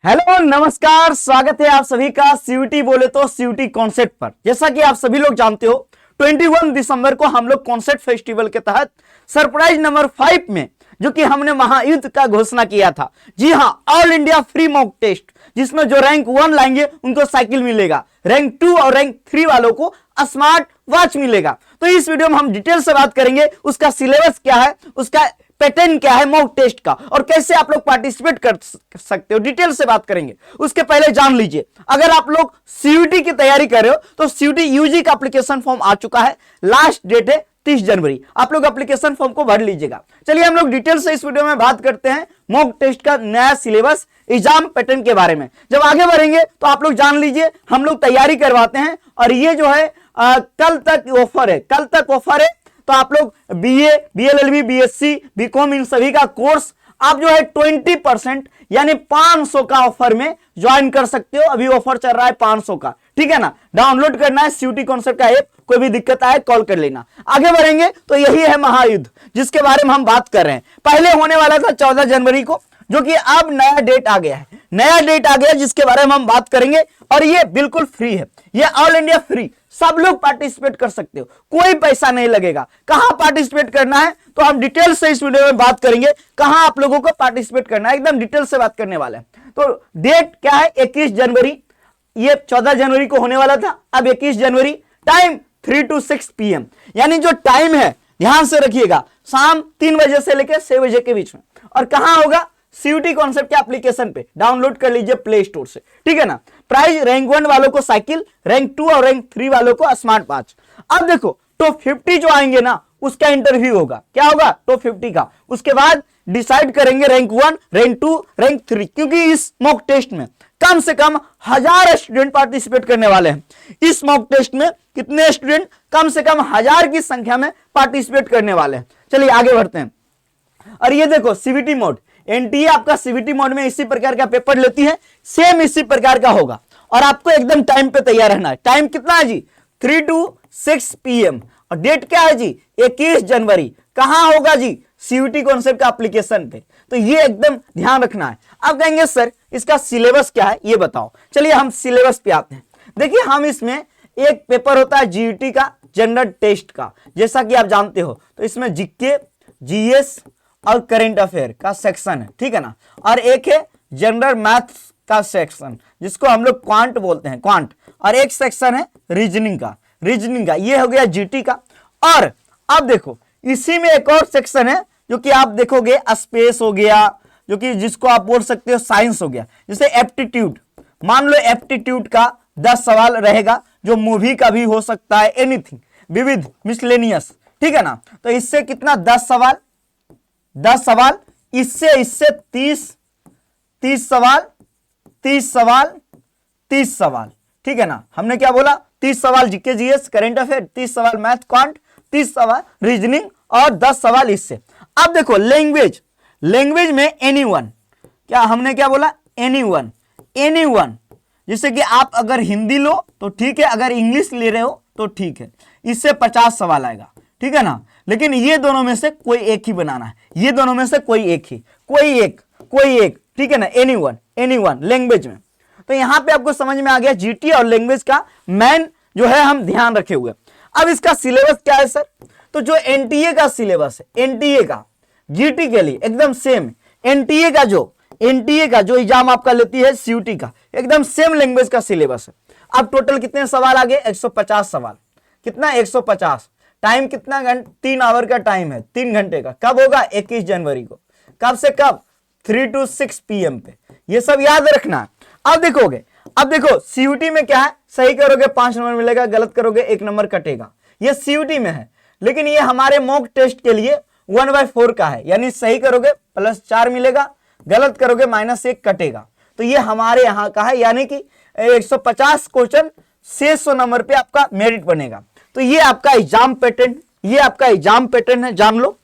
Hello नमस्कार, स्वागत है आप सभी का सीयूटी बोले तो सीयूटी कॉन्सेप्ट पर। जैसा कि आप सभी लोग जानते हो 21 दिसंबर को हम लोग कॉन्सेप्ट फेस्टिवल के तहत सरप्राइज नंबर 5 में जो कि हमने महायुद्ध का घोषणा किया था, जी हां, all India free mock test, जिसमें जो रैंक 1 लाएंगे उनको साइकिल मिलेगा, रैंक 2 और रैंक 3 वालों को स्मार्ट वॉच मिलेगा। तो इस वीडियो में हम डिटेल से बात करेंगे, उसका सिलेबस क्या है, उसका पैटर्न क्या है मॉक टेस्ट का, और कैसे आप लोग पार्टिसिपेट कर सकते हो, डिटेल से बात करेंगे। उसके पहले जान लीजिए, अगर आप लोग सीयूटी की तैयारी कर रहे हो तो सीयूटी यूजी का एप्लीकेशन फॉर्म आ चुका है, लास्ट डेट है 30 जनवरी। आप लोग एप्लीकेशन फॉर्म को भर लीजिएगा। चलिए हम लोग डिटेल से इस वीडियो में बात करते हैं मॉक टेस्ट का नया सिलेबस, एग्जाम पैटर्न के बारे में। जब आगे बढ़ेंगे तो आप लोग जान लीजिए, हम लोग तैयारी करवाते हैं और ये जो है कल तक ऑफर है, कल तक ऑफर है। तो आप लोग बीए, बीएलएलबी, बीएससी, बीकॉम इन सभी का कोर्स आप जो है 20% यानी 500 का ऑफर में ज्वाइन कर सकते हो। अभी ऑफर चल रहा है 500 का, ठीक है ना। डाउनलोड करना है सीयूटी कॉन्सेप्ट का ऐप, कोई भी दिक्कत आए कॉल कर लेना। आगे बढ़ेंगे तो यही है महायुद्ध जिसके बारे में हम बात कर रहे हैं। पहले होने वाला था 14 जनवरी को, जो कि अब नया डेट आ गया है, नया डेट आ गया जिसके बारे में हम बात करेंगे। और ये बिल्कुल फ्री है, ये ऑल इंडिया फ्री, सब लोग पार्टिसिपेट कर सकते हो, कोई पैसा नहीं लगेगा। कहां पार्टिसिपेट करना है तो हम डिटेल से इस वीडियो में बात करेंगे, कहां आप लोगों को पार्टिसिपेट करना है, एकदम डिटेल से बात करने वाले हैं। तो डेट क्या है, 21 जनवरी, ये 14 जनवरी को होने वाला था, अब 21 जनवरी, टाइम 3 to 6 PM, यानी जो टाइम है ध्यान से रखिएगा, शाम 3 बजे से लेकर 6 बजे के बीच में। और कहां होगा, सीयूटी कॉन्सेप्ट के एप्लीकेशन पे डाउनलोड कर लीजिए प्ले स्टोर से, ठीक है ना। प्राइस रैंक 1 वालों को साइकिल, रैंक 2 और रैंक 3 वालों को स्मार्ट वॉच। अब देखो टॉप 50 जो आएंगे ना, उसका इंटरव्यू होगा, क्या होगा, टॉप 50 का। उसके बाद डिसाइड करेंगे रैंक 1, रैंक 2, रैंक 3, क्योंकि इस मॉक टेस्ट में कम से कम 1000 स्टूडेंट पार्टिसिपेट करने वाले हैं। इस मॉक टेस्ट में कितने स्टूडेंट, कम से कम 1000 की संख्या में पार्टिसिपेट करने वाले हैं। चलिए आगे बढ़ते हैं। और ये देखो सीवीटी मोड, एनटीए आपका सीवीटी मोड में इसी प्रकार का पेपर लेती है, सेम इसी प्रकार का होगा। और आपको एकदम टाइम पे तैयार रहना है। टाइम कितना है जी, 3 to 6 PM। और डेट क्या है जी, 21 जनवरी। कहां होगा जी, सीयूटी कॉन्सेप्ट का एप्लीकेशन पे। तो ये एकदम ध्यान रखना है। अब कहेंगे सर इसका सिलेबस क्या है, ये बताओ। चलिए हम सिलेबस पे आते हैं। देखिए हम इसमें एक पेपर होता है जीईटी का, जनरल टेस्ट का, जैसा कि आप जानते हो। तो इसमें जीके, जीएस और करंट अफेयर का सेक्शन है, ठीक है ना। और एक है जनरल मैथ्स का सेक्शन, जिसको हम लोग क्वांट बोलते हैं, क्वांट। और एक सेक्शन है रीजनिंग का, रीजनिंग का। ये हो गया जीटी का। और अब देखो इसी में एक और सेक्शन है जो कि आप देखोगे स्पेस हो गया, जो कि जिसको आप बोल सकते हो साइंस हो गया। जैसे एप्टीट्यूड, मान लो एप्टीट्यूड का 10 सवाल रहेगा, जो मूवी का भी हो सकता है, एनीथिंग, विविध, मिसलेनियस, ठीक है ना। तो इससे कितना, 10 सवाल, 10 सवाल, इससे 30 सवाल, 30 सवाल, 30 सवाल, ठीक है ना। हमने क्या बोला, 30 सवाल जीके जीएस करंट अफेयर, 30 सवाल मैथ क्वांट, 30 सवाल रीजनिंग और 10 सवाल इससे। अब देखो लैंग्वेज, लैंग्वेज में एनीवन, क्या हमने क्या बोला, एनीवन, एनीवन। जैसे कि आप अगर हिंदी लो तो ठीक है, अगर इंग्लिश ले रहे हो तो ठीक है, इससे 50 सवाल आएगा, ठीक है ना। लेकिन ये दोनों में से कोई एक ही बनाना है, ये दोनों में से कोई एक ही, कोई एक, ठीक है ना। एनीवन, एनीवन लैंग्वेज में। तो यहां पे आपको समझ में आ गया जीटी और लैंग्वेज का मेन जो है हम ध्यान रखे हुए। अब इसका सिलेबस क्या है सर, तो जो एनटीए का सिलेबस है, एनटीए का जीटी के लिए एकदम सेम, एनटीए का जो एग्जाम आपका लेती है सीयूटी का, एकदम सेम लैंग्वेज का सिलेबस है। अब टोटल कितने सवाल आ गए, 150 सवाल। कितना, 150। टाइम कितना घंटे, 3 आवर का टाइम है, 3 घंटे का। कब होगा, 21 जनवरी को। कब से कब, 3 to 6 PM पे। ये सब याद रखना है। अब देखोगे, अब देखो सीयूटी में क्या है, सही करोगे 5 नंबर मिलेगा, गलत करोगे 1 नंबर कटेगा। ये सीयूटी में है, लेकिन ये हमारे मॉक टेस्ट के लिए 1/4 का है, यानी सही करोगे +4 मिलेगा, गलत करोगे -1 कटेगा। तो ये हमारे यहाँ का है, यानी कि 150 क्वेश्चन 600 नंबर पे आपका मेरिट बनेगा। तो ये आपका एग्जाम पैटर्न, ये आपका एग्जाम पैटर्न है, जान लो।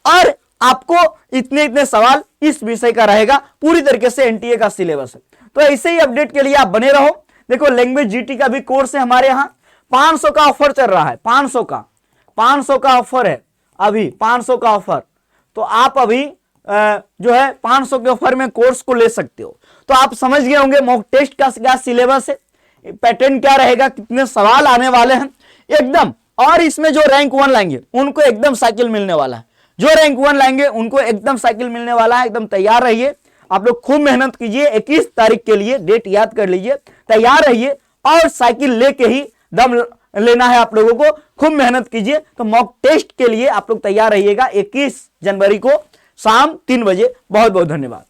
और आपको इतने सवाल इस विषय का रहेगा, पूरी तरीके से एनटीए का सिलेबस है। तो ऐसे ही अपडेट के लिए आप बने रहो। देखो लैंग्वेज जीटी का भी कोर्स है हमारे यहाँ, 500 का ऑफर चल रहा है, 500 का ऑफर है अभी, 500 का ऑफर। तो आप अभी जो है 500 के ऑफर में कोर्स को ले सकते हो। तो आप समझ गए होंगे मॉक टेस्ट का क्या सिलेबस है, पैटर्न क्या रहेगा, कितने सवाल आने वाले हैं एकदम। और इसमें जो रैंक 1 लाएंगे उनको एकदम साइकिल मिलने वाला है, जो रैंक 1 लाएंगे उनको एकदम साइकिल मिलने वाला है। एकदम तैयार रहिए, आप लोग खूब मेहनत कीजिए। 21 तारीख के लिए डेट याद कर लीजिए, तैयार रहिए और साइकिल लेके ही दम लेना है आप लोगों को। खूब मेहनत कीजिए। तो मॉक टेस्ट के लिए आप लोग तैयार रहिएगा 21 जनवरी को शाम 3 बजे। बहुत बहुत धन्यवाद।